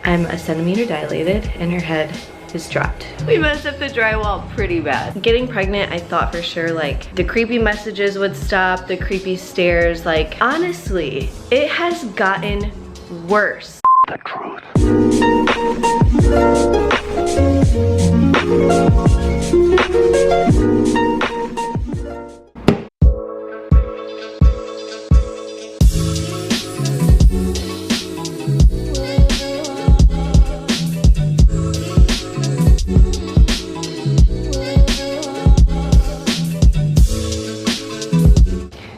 I'm a centimeter dilated and her head is dropped. We messed up the drywall pretty bad. Getting pregnant, I thought for sure like the creepy messages would stop, the creepy stares. Like honestly, it has gotten worse. The truth.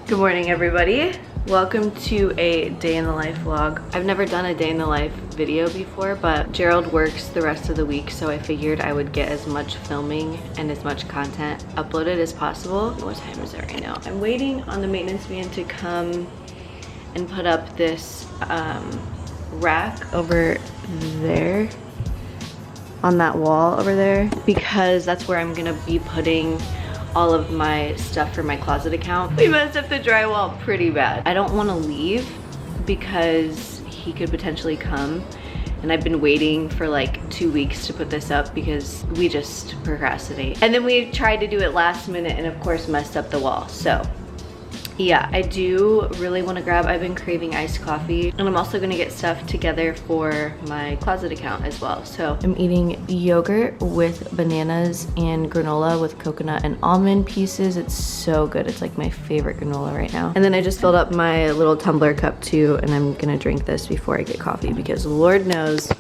Good morning, everybody. Welcome to a day in the life vlog. I've never done a day in the life video before, but Gerald works the rest of the week, so I figured I would get as much filming and as much content uploaded as possible. What time is it right now? I'm waiting on the maintenance man to come and put up this rack over there on that wall over there, because that's where I'm gonna be putting all of my stuff for my closet account. We messed up the drywall pretty bad. I don't want to leave because he could potentially come, and I've been waiting for like 2 weeks to put this up because we just procrastinate. And then we tried to do it last minute and of course messed up the wall. So yeah, I do really want to grab, I've been craving iced coffee, and I'm also going to get stuff together for my closet account as well. So I'm eating yogurt with bananas and granola with coconut and almond pieces. It's so good. It's like my favorite granola right now. And then I just filled up my little tumbler cup too, and I'm going to drink this before I get coffee because Lord knows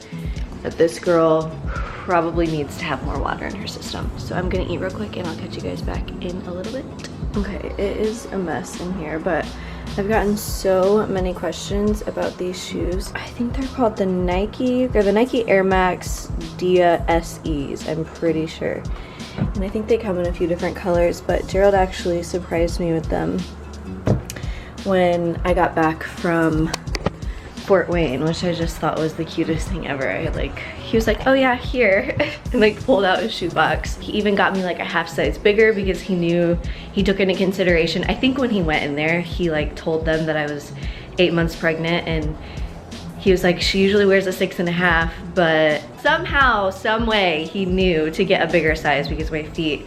that this girl probably needs to have more water in her system. So I'm going to eat real quick and I'll catch you guys back in a little bit. Okay, it is a mess in here, but I've gotten so many questions about these shoes. I think they're called the Nike, they're the Nike Air Max Dia SEs, I'm pretty sure. And I think they come in a few different colors, but Gerald actually surprised me with them when I got back from Fort Wayne, which I just thought was the cutest thing ever. He was like, oh yeah, here, and like pulled out his shoebox. He even got me like a half size bigger because he knew, he took into consideration, I think when he went in there, he like told them that I was 8 months pregnant, and he was like, she usually wears a 6.5, but somehow, some way he knew to get a bigger size because my feet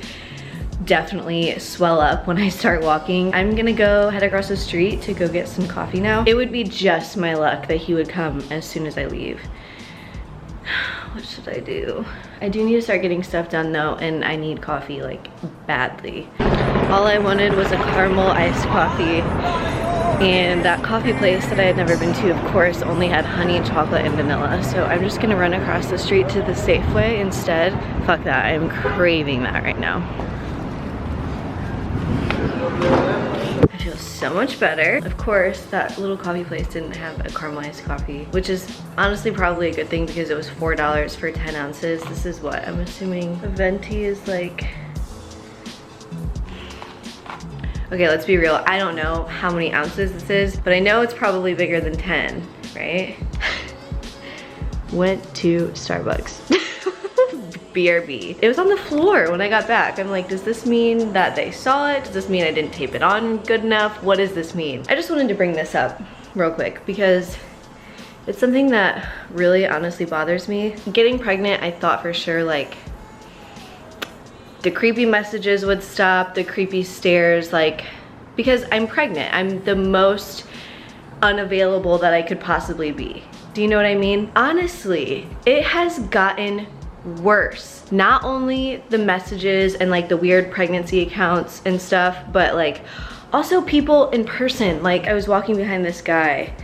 definitely swell up when I start walking. I'm gonna go head across the street to go get some coffee now. It would be just my luck that he would come as soon as I leave. What should I do? I do need to start getting stuff done though, and I need coffee like badly. All I wanted was a caramel iced coffee, and that coffee place that I had never been to, of course, only had honey, chocolate, and vanilla. So I'm just gonna run across the street to the Safeway instead. Fuck that, I'm craving that right now. I feel so much better. Of course, that little coffee place didn't have a caramelized coffee, which is honestly probably a good thing because it was $4 for 10 ounces. This is what, I'm assuming a venti is like, okay, let's be real. I don't know how many ounces this is, but I know it's probably bigger than 10, right? Went to Starbucks. BRB. It was on the floor when I got back. I'm like, does this mean that they saw it? Does this mean I didn't tape it on good enough? What does this mean? I just wanted to bring this up real quick because it's something that really honestly bothers me. Getting pregnant, I thought for sure like the creepy messages would stop, the creepy stares, like, because I'm pregnant. I'm the most unavailable that I could possibly be. Do you know what I mean? Honestly, it has gotten worse. Not only the messages and like the weird pregnancy accounts and stuff, but like also people in person. Like I was walking behind this guy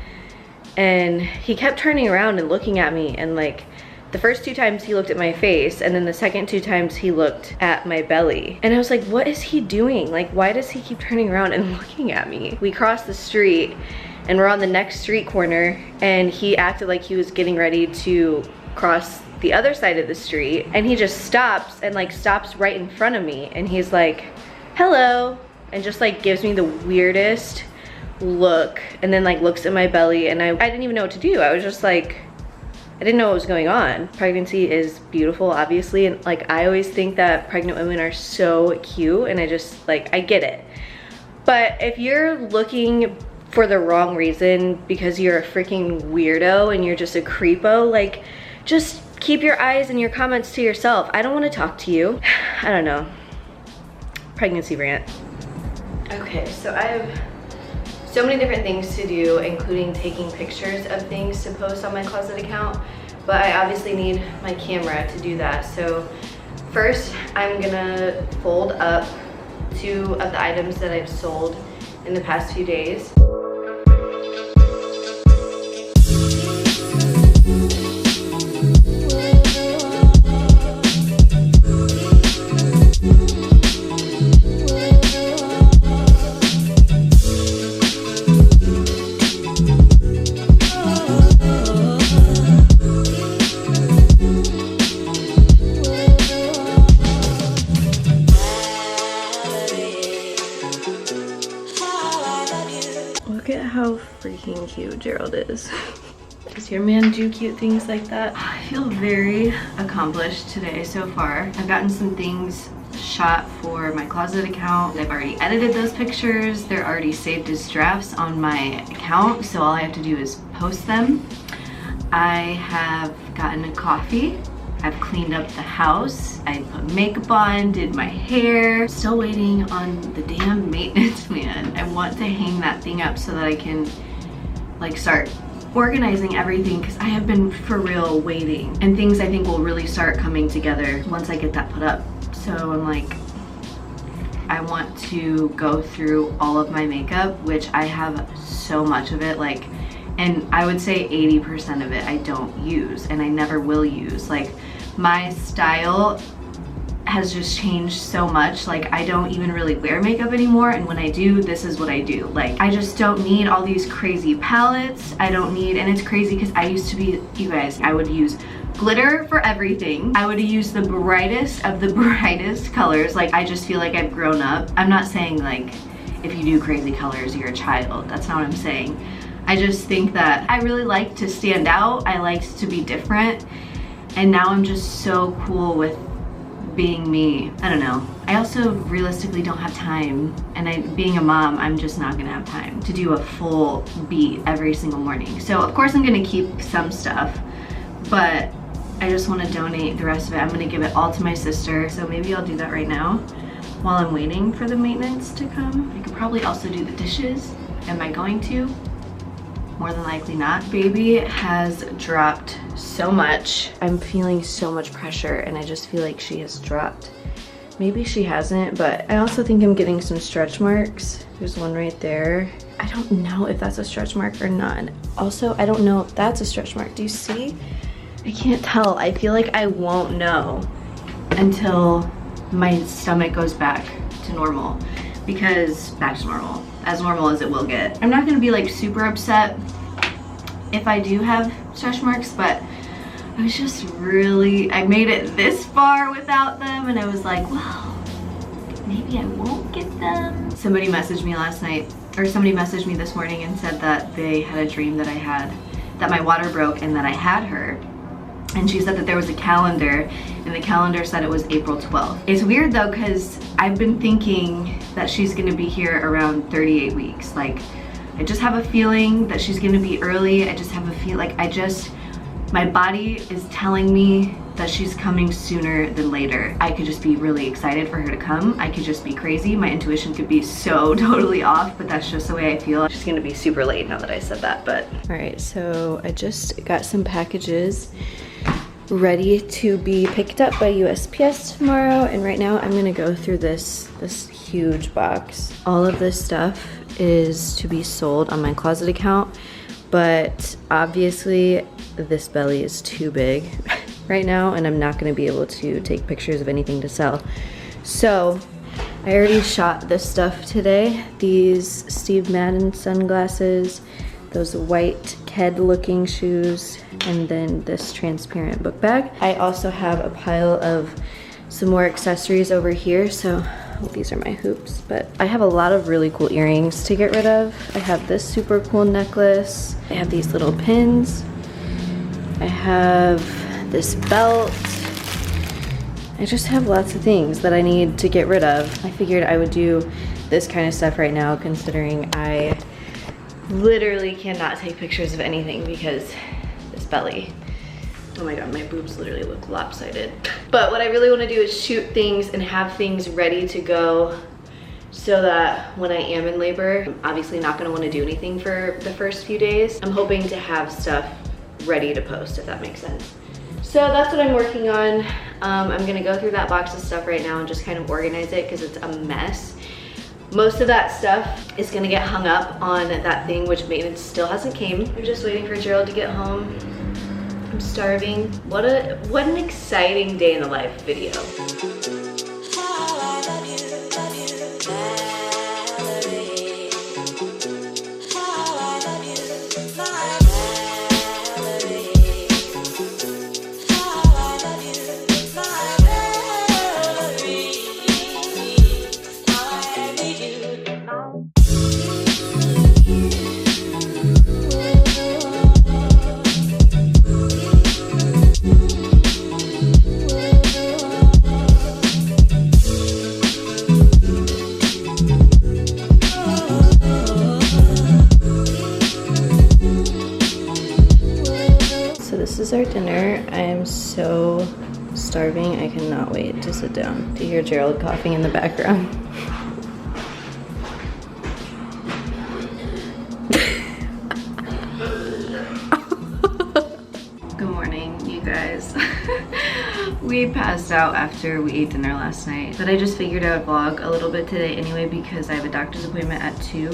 and he kept turning around and looking at me, and like the first 2 times he looked at my face, and then the second 2 times he looked at my belly, and I was like, what is he doing? Like, why does he keep turning around and looking at me? We crossed the street and we're on the next street corner, and he acted like he was getting ready to cross the other side of the street, and he just stops and like stops right in front of me, and he's like, hello, and just like gives me the weirdest look, and then like looks at my belly, and I didn't even know what to do. I was just like, I didn't know what was going on. Pregnancy is beautiful, obviously, and like I always think that pregnant women are so cute, and I just like, I get it. But if you're looking for the wrong reason because you're a freaking weirdo and you're just a creepo, like, just keep your eyes and your comments to yourself. I don't want to talk to you. I don't know. Pregnancy rant. Okay, so I have so many different things to do, including taking pictures of things to post on my closet account, but I obviously need my camera to do that. So first, I'm gonna fold up 2 of the items that I've sold in the past few days. Look at how freaking cute Gerald is. Does your man do cute things like that? I feel very accomplished today so far. I've gotten some things shot for my closet account. I've already edited those pictures. They're already saved as drafts on my account, so all I have to do is post them. I have gotten a coffee. I've cleaned up the house. I put makeup on, did my hair. Still waiting on the damn maintenance man. I want to hang that thing up so that I can like start organizing everything, because I have been for real waiting, and things I think will really start coming together once I get that put up. So I'm like, I want to go through all of my makeup, which I have so much of it, like, and I would say 80% of it I don't use and I never will use. Like, my style has just changed so much. Like, I don't even really wear makeup anymore, and when I do, this is what I do. Like, I just don't need all these crazy palettes. I don't need, and it's crazy because I used to be, you guys, I would use glitter for everything. I would use the brightest of the brightest colors. Like, I just feel like I've grown up. I'm not saying like if you do crazy colors you're a child. That's not what I'm saying. I just think that I really like to stand out. I like to be different. And now I'm just so cool with being me. I don't know. I also realistically don't have time. And being a mom, I'm just not gonna have time to do a full beat every single morning. So of course I'm gonna keep some stuff, but I just wanna donate the rest of it. I'm gonna give it all to my sister. So maybe I'll do that right now while I'm waiting for the maintenance to come. I could probably also do the dishes. Am I going to? More than likely not. Baby has dropped so much. I'm feeling so much pressure, and I just feel like she has dropped. Maybe she hasn't, but I also think I'm getting some stretch marks. There's one right there. I don't know if that's a stretch mark or not. Also, I don't know if that's a stretch mark. Do you see? I can't tell. I feel like I won't know until my stomach goes back to normal, because back to normal. As normal as it will get. I'm not gonna be like super upset if I do have stretch marks, but I was just really, I made it this far without them, and I was like, well, maybe I won't get them. Somebody messaged me last night, or somebody messaged me this morning and said that they had a dream that I had, that my water broke and that I had her. And she said that there was a calendar, and the calendar said it was April 12th. It's weird though, because I've been thinking that she's gonna be here around 38 weeks. Like, I just have a feeling that she's gonna be early. I just have a feel like my body is telling me that she's coming sooner than later. I could just be really excited for her to come. I could just be crazy. My intuition could be so totally off, but that's just the way I feel. She's gonna be super late now that I said that, but. All right, so I just got some packages ready to be picked up by USPS tomorrow, and right now I'm gonna go through this huge box. All of this stuff is to be sold on my closet account, but obviously this belly is too big right now, and I'm not gonna be able to take pictures of anything to sell. So I already shot this stuff today. These Steve Madden sunglasses, those white Ked looking shoes, and then this transparent book bag. I also have a pile of some more accessories over here. So these are my hoops, but I have a lot of really cool earrings to get rid of. I have this super cool necklace. I have these little pins. I have this belt. I just have lots of things that I need to get rid of. I figured I would do this kind of stuff right now, considering I literally cannot take pictures of anything because this belly Oh my god, my boobs literally look lopsided. But what I really want to do is shoot things and have things ready to go so that when I am in labor, I'm obviously not going to want to do anything for the first few days. I'm hoping to have stuff ready to post, if that makes sense. So that's what I'm working on. I'm gonna go through that box of stuff right now and just kind of organize it because it's a mess. Most of that stuff is gonna get hung up on that thing, which maintenance still hasn't came. I'm just waiting for Gerald to get home. I'm starving. What an exciting day in the life video. This is our dinner. I am so starving. I cannot wait to sit down. To hear Gerald coughing in the background. Good morning, you guys. We passed out after we ate dinner last night, but I just figured I would vlog a little bit today anyway because I have a doctor's appointment at 2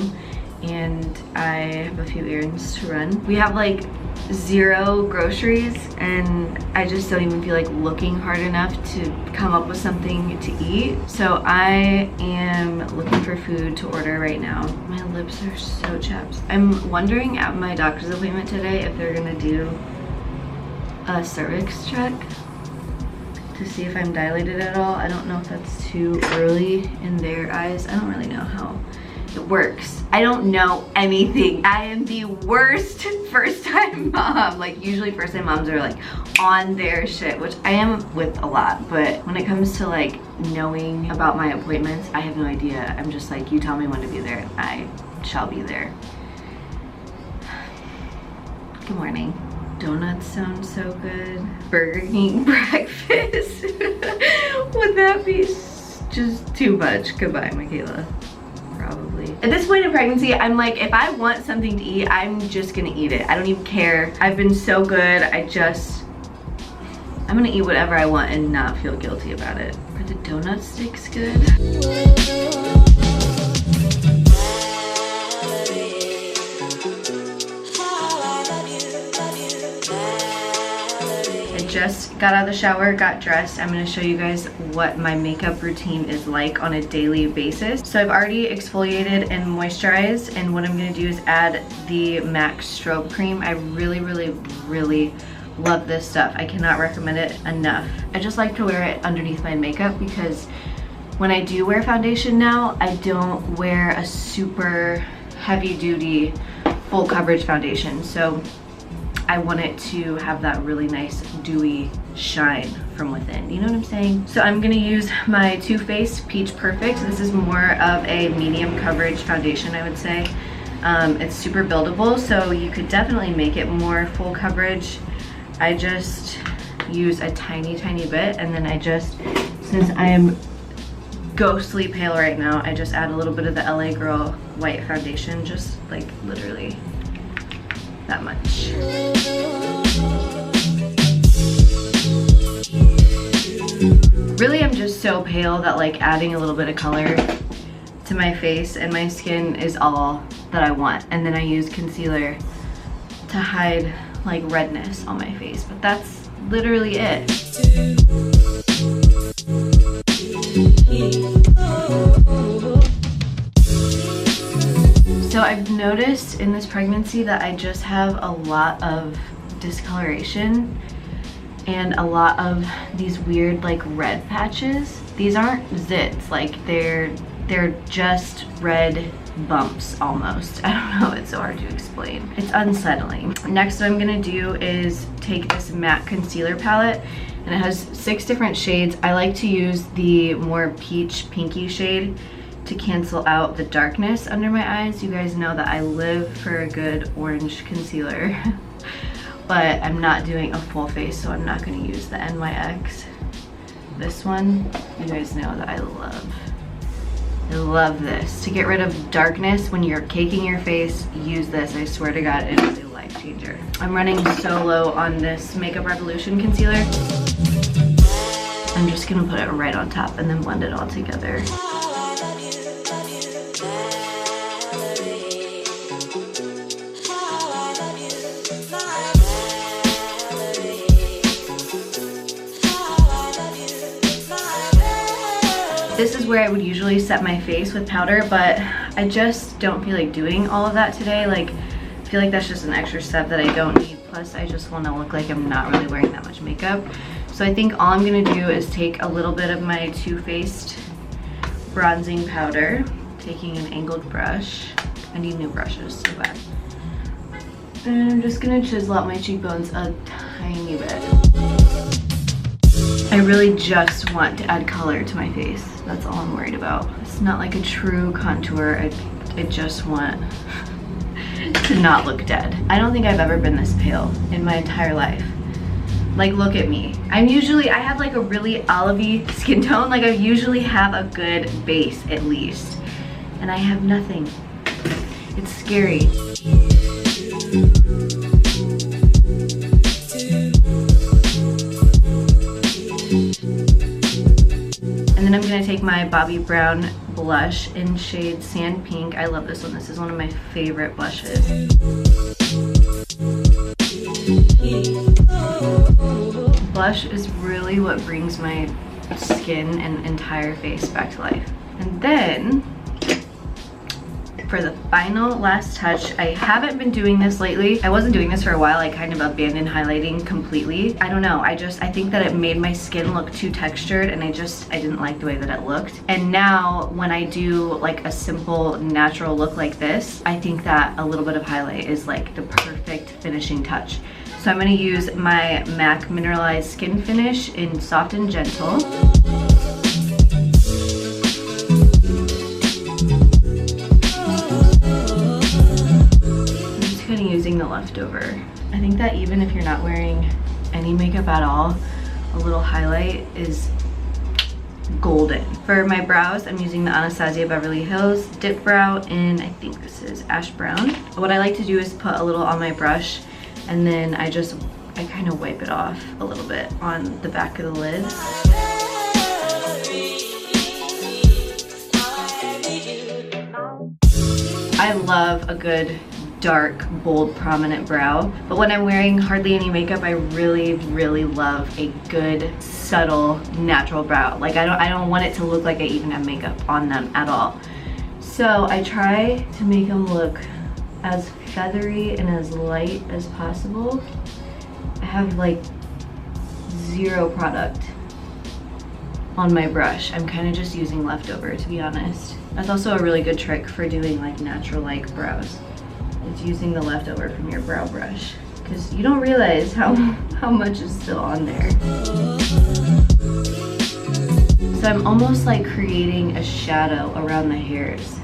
and I have a few errands to run. We have like 0 groceries and I just don't even feel like looking hard enough to come up with something to eat. So I am looking for food to order right now. My lips are so chapped. I'm wondering at my doctor's appointment today if they're gonna do a cervix check to see if I'm dilated at all. I don't know if that's too early in their eyes. I don't really know how it works. I don't know anything. I am the worst first-time mom. Like usually first-time moms are like on their shit, which I am with a lot, but when it comes to like knowing about my appointments, I have no idea. I'm just like, you tell me when to be there and I shall be there. Good morning. Donuts sound so good. Burger King breakfast. Would that be just too much? Goodbye, McKayla. Probably. At this point in pregnancy, I'm like, if I want something to eat, I'm just gonna eat it. I don't even care. I've been so good. I'm gonna eat whatever I want and not feel guilty about it. Are the donut sticks good? Just got out of the shower, got dressed. I'm gonna show you guys what my makeup routine is like on a daily basis. So I've already exfoliated and moisturized, and what I'm gonna do is add the MAC strobe cream. I really love this stuff. I cannot recommend it enough. I just like to wear it underneath my makeup because when I do wear foundation now, I don't wear a super heavy duty full coverage foundation. So I want it to have that really nice dewy shine from within. You know what I'm saying? So I'm gonna use my Too Faced Peach Perfect. This is more of a medium coverage foundation, I would say. It's super buildable, so you could definitely make it more full coverage. I just use a tiny bit, and then I just, since I am ghostly pale right now, I just add a little bit of the LA Girl white foundation, just like literally that much. Really, I'm just so pale that like adding a little bit of color to my face and my skin is all that I want. And then I use concealer to hide like redness on my face, but that's literally it. So I've noticed in this pregnancy that I just have a lot of discoloration and a lot of these weird like red patches. These aren't zits, like they're just red bumps almost. I don't know, it's so hard to explain. It's unsettling. Next what I'm gonna do is take this matte concealer palette, and it has 6 different shades. I like to use the more peach pinky shade to cancel out the darkness under my eyes. You guys know that I live for a good orange concealer. but I'm not doing a full face, so I'm not gonna use the NYX. This one, you guys know that I love this. To get rid of darkness when you're caking your face, use this. I swear to God, it is a life changer. I'm running so low on this Makeup Revolution concealer. I'm just gonna put it right on top and then blend it all together. This is where I would usually set my face with powder, but I just don't feel like doing all of that today. Like, I feel like that's just an extra step that I don't need. Plus, I just want to look like I'm not really wearing that much makeup. So I think all I'm gonna do is take a little bit of my Too Faced bronzing powder, taking an angled brush. I need new brushes so bad. And I'm just gonna chisel out my cheekbones a tiny bit. I really just want to add color to my face. That's all I'm worried about. It's not like a true contour. I just want to not look dead. I don't think I've ever been this pale in my entire life. Like, look at me. I have like a really olivey skin tone. Like, I usually have a good base at least. And I have nothing. It's scary. And then I'm gonna take my Bobbi Brown blush in shade Sand Pink. I love this one. This is one of my favorite blushes. Blush is really what brings my skin and entire face back to life. And then, for the final last touch, I haven't been doing this lately. I wasn't doing this for a while. I kind of abandoned highlighting completely. I don't know, I think that it made my skin look too textured, and I didn't like the way that it looked. And now when I do like a simple natural look like this, I think that a little bit of highlight is like the perfect finishing touch. So I'm gonna use my MAC Mineralized Skin Finish in Soft and Gentle. Using the leftover. I think that even if you're not wearing any makeup at all, a little highlight is golden. For my brows, I'm using the Anastasia Beverly Hills Dip Brow in, I think this is Ash Brown. What I like to do is put a little on my brush, and then I kind of wipe it off a little bit on the back of the lid. I love a good dark, bold, prominent brow, but when I'm wearing hardly any makeup, I really, really love a good, subtle, natural brow. Like, I don't want it to look like I even have makeup on them at all. So I try to make them look as feathery and as light as possible. I have like zero product on my brush. I'm kind of just using leftover, to be honest. That's also a really good trick for doing like natural-like brows. It's using the leftover from your brow brush, because you don't realize how much is still on there. So I'm almost like creating a shadow around the hairs,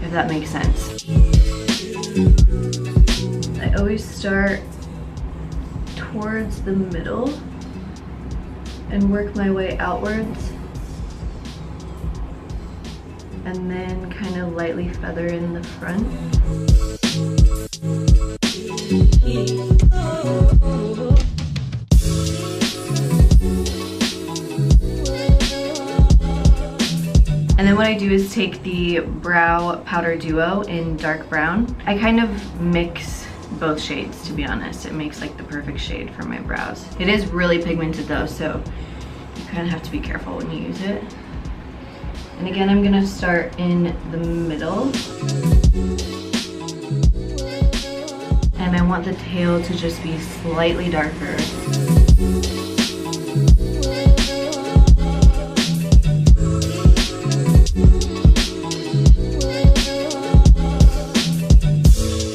if that makes sense. I always start towards the middle and work my way outwards, and then kind of lightly feather in the front. And then what I do is take the Brow Powder Duo in dark brown. I kind of mix both shades, to be honest. It makes like the perfect shade for my brows. It is really pigmented though, so you kind of have to be careful when you use it. And again, I'm gonna start in the middle. And I want the tail to just be slightly darker.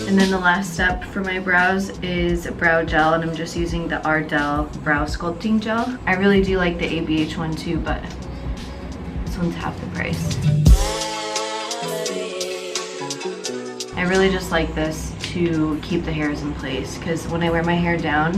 And then the last step for my brows is brow gel, and I'm just using the Ardell Brow Sculpting Gel. I really do like the ABH one too, but this one's half the price. I really just like this to keep the hairs in place, because when I wear my hair down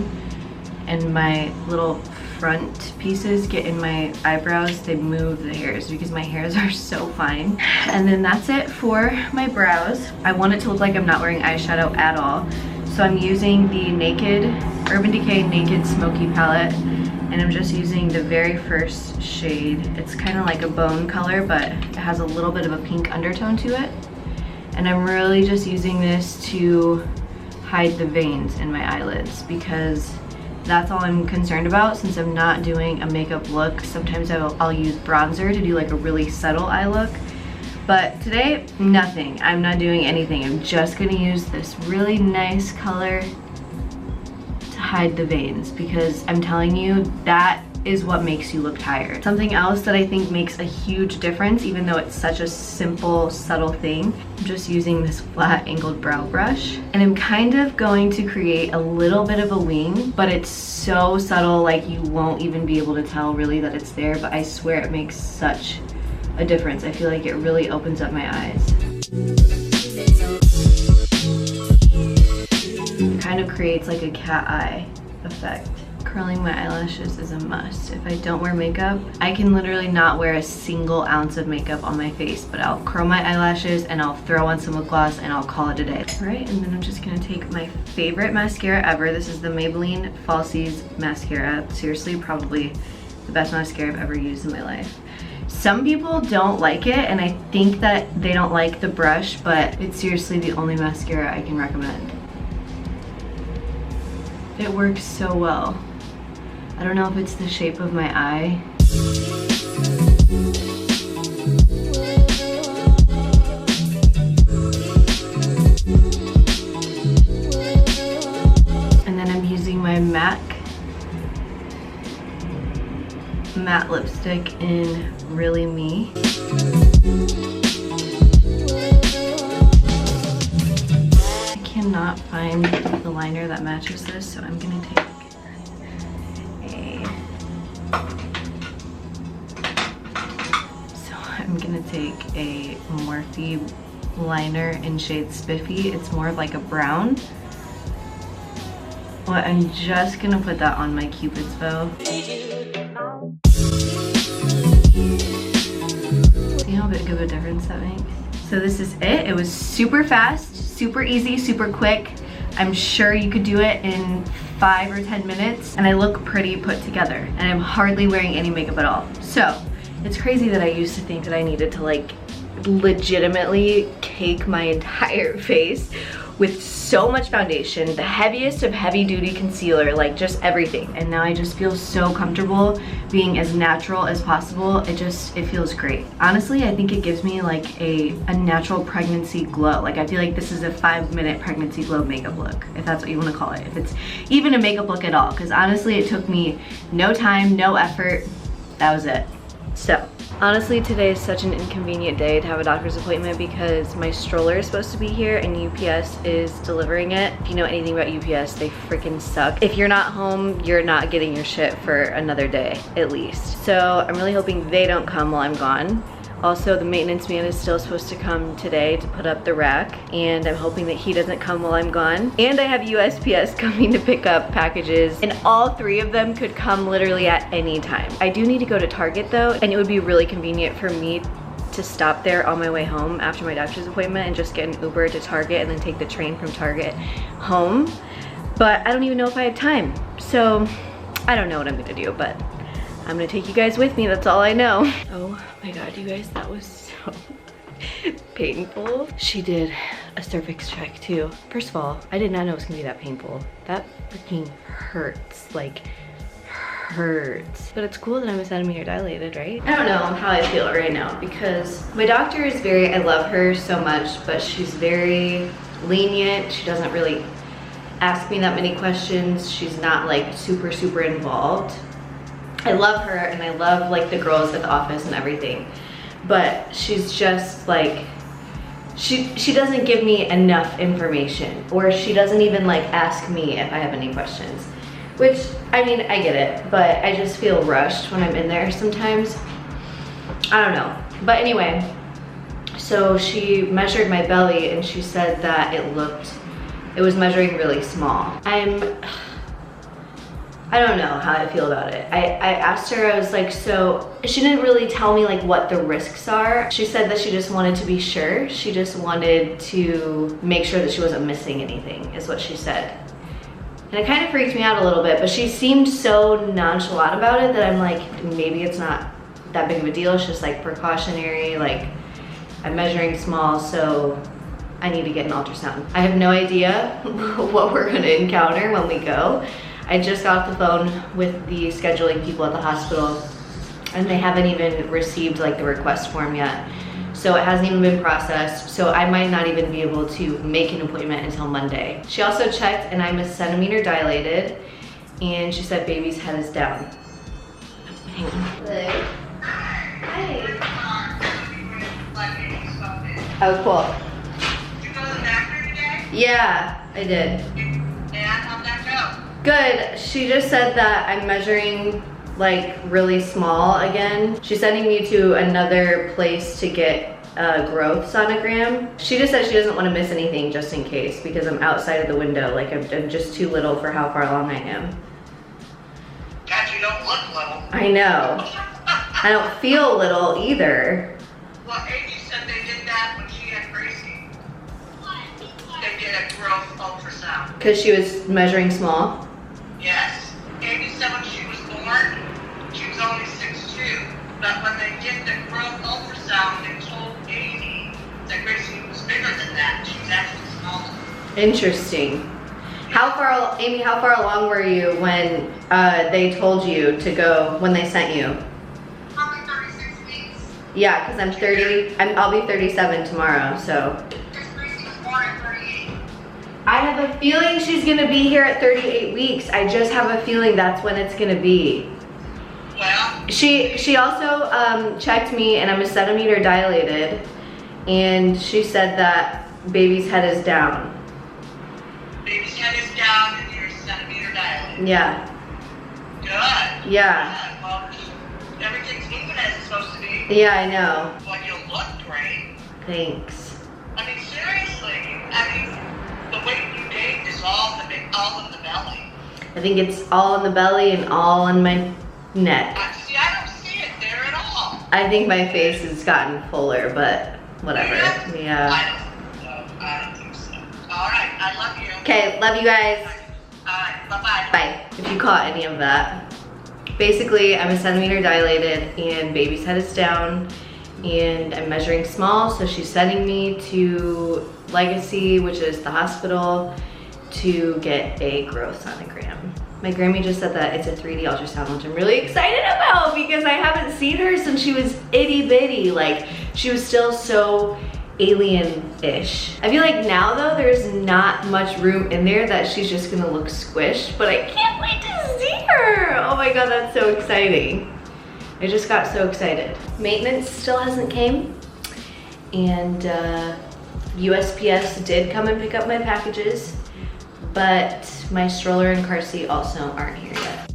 and my little front pieces get in my eyebrows, they move the hairs because my hairs are so fine. And then that's it for my brows. I want it to look like I'm not wearing eyeshadow at all. So I'm using the Urban Decay Naked Smoky palette, and I'm just using the very first shade. It's kind of like a bone color, but it has a little bit of a pink undertone to it. And I'm really just using this to hide the veins in my eyelids, because that's all I'm concerned about since I'm not doing a makeup look. Sometimes I'll use bronzer to do like a really subtle eye look. But today, nothing. I'm not doing anything. I'm just gonna use this really nice color to hide the veins, because I'm telling you, that is what makes you look tired. Something else that I think makes a huge difference, even though it's such a simple, subtle thing, I'm just using this flat angled brow brush. And I'm kind of going to create a little bit of a wing, but it's so subtle, like you won't even be able to tell really that it's there, but I swear it makes such a difference. I feel like it really opens up my eyes. It kind of creates like a cat eye effect. Curling my eyelashes is a must. If I don't wear makeup, I can literally not wear a single ounce of makeup on my face, but I'll curl my eyelashes and I'll throw on some lip gloss and I'll call it a day. All right, and then I'm just gonna take my favorite mascara ever. This is the Maybelline Falsies mascara. Seriously, probably the best mascara I've ever used in my life. Some people don't like it, and I think that they don't like the brush, but it's seriously the only mascara I can recommend. It works so well. I don't know if it's the shape of my eye. And then I'm using my MAC matte lipstick in Really Me. I cannot find the liner that matches this, so I'm gonna take a Morphe liner in shade Spiffy. It's more of like a brown. Well, I'm just gonna put that on my Cupid's bow. See how big of a difference that makes? So this is it. It was super fast, super easy, super quick. I'm sure you could do it in 5 or 10 minutes, and I look pretty put together, and I'm hardly wearing any makeup at all. So it's crazy that I used to think that I needed to like legitimately cake my entire face with so much foundation, the heaviest of heavy duty concealer, like just everything. And now I just feel so comfortable being as natural as possible. It feels great. Honestly, I think it gives me like a natural pregnancy glow. Like I feel like this is a 5-minute pregnancy glow makeup look, if that's what you want to call it. If it's even a makeup look at all, because honestly, it took me no time, no effort. That was it. So honestly, today is such an inconvenient day to have a doctor's appointment because my stroller is supposed to be here and UPS is delivering it. If you know anything about UPS, they freaking suck. If you're not home, you're not getting your shit for another day, at least. So I'm really hoping they don't come while I'm gone. Also, the maintenance man is still supposed to come today to put up the rack, and I'm hoping that he doesn't come while I'm gone. And I have USPS coming to pick up packages, and all 3 of them could come literally at any time. I do need to go to Target though, and it would be really convenient for me to stop there on my way home after my doctor's appointment and just get an Uber to Target and then take the train from Target home. But I don't even know if I have time. So I don't know what I'm gonna do, but I'm gonna take you guys with me, that's all I know. Oh my God, you guys, that was so painful. She did a cervix check too. First of all, I did not know it was gonna be that painful. That freaking hurts, like hurts. But it's cool that I'm a centimeter dilated, right? I don't know how I feel right now because my doctor is I love her so much, but she's very lenient. She doesn't really ask me that many questions. She's not like super involved. I love her and I love like the girls at the office and everything, but she's just like, she doesn't give me enough information, or she doesn't even like ask me if I have any questions, which I mean, I get it, but I just feel rushed when I'm in there sometimes. I don't know. But anyway, so she measured my belly and she said that it looked it was measuring really small. I don't know how I feel about it. I asked her, I was like, so she didn't really tell me like what the risks are. She said that she just wanted to be sure. She just wanted to make sure that she wasn't missing anything, is what she said. And it kind of freaked me out a little bit, but she seemed so nonchalant about it that I'm like, maybe it's not that big of a deal. It's just like precautionary, like I'm measuring small, so I need to get an ultrasound. I have no idea what we're gonna encounter when we go. I just got off the phone with the scheduling people at the hospital and they haven't even received like the request form yet. So it hasn't even been processed. So I might not even be able to make an appointment until Monday. She also checked and I'm 1 centimeter dilated and she said baby's head is down. Hang on. Hi. Oh, cool. Did you go to the doctor today? Yeah, I did. And how'd that go? Good. She just said that I'm measuring like really small again. She's sending me to another place to get a growth sonogram. She just said she doesn't want to miss anything just in case because I'm outside of the window. Like I'm just too little for how far along I am. God, you don't look little. I know. I don't feel little either. Well, Amy said they did that when she had Gracie. They did a growth ultrasound. Because she was measuring small? Yes. Amy said when she was born, she was only 6'2". But when they did the growth ultrasound, they told Amy that Gracie was bigger than that. She was actually smaller. Interesting. How far, Amy, how far along were you when they told you to go, when they sent you? Probably 36 weeks. Yeah, because I'm 30, I'll be 37 tomorrow, so. Because Gracie was born at 38. I have a feeling she's gonna be here at 38 weeks. I just have a feeling that's when it's gonna be. Well, She also checked me and I'm 1 centimeter dilated and she said that baby's head is down. baby's head is down and you're 1 centimeter dilated. Yeah. Good. Yeah. Good. Well, everything's moving as it's supposed to be. Yeah, I know. Well, you look great. Thanks. I mean, seriously. I mean, the weight you gained is all in the belly. I think it's all in the belly and all in my neck. See, I don't see it there at all. I think my face has gotten fuller, but whatever. Yeah. I don't think so. All right, I love you. Okay, love you guys. All right, bye-bye. Bye. If you caught any of that. Basically, I'm 1 centimeter dilated and baby's head is down and I'm measuring small, so she's sending me to Legacy, which is the hospital, to get a growth sonogram. My Grammy just said that it's a 3D ultrasound, which I'm really excited about because I haven't seen her since she was itty bitty. Like, she was still so alien-ish. I feel like now though, there's not much room in there that she's just gonna look squished, but I can't wait to see her. Oh my God, that's so exciting. I just got so excited. Maintenance still hasn't came and USPS did come and pick up my packages, but my stroller and car seat also aren't here yet.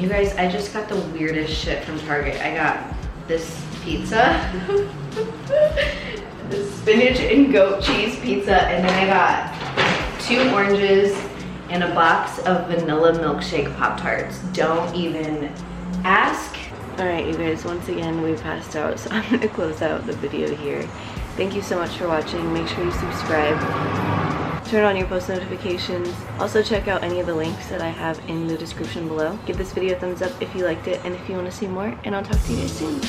You guys, I just got the weirdest shit from Target. I got this pizza, the spinach and goat cheese pizza, and then I got 2 oranges and a box of vanilla milkshake Pop-Tarts. Don't even ask. All right, you guys, once again, we passed out, so I'm gonna close out the video here. Thank you so much for watching. Make sure you subscribe. Turn on your post notifications. Also check out any of the links that I have in the description below. Give this video a thumbs up if you liked it and if you want to see more, and I'll talk to you guys soon.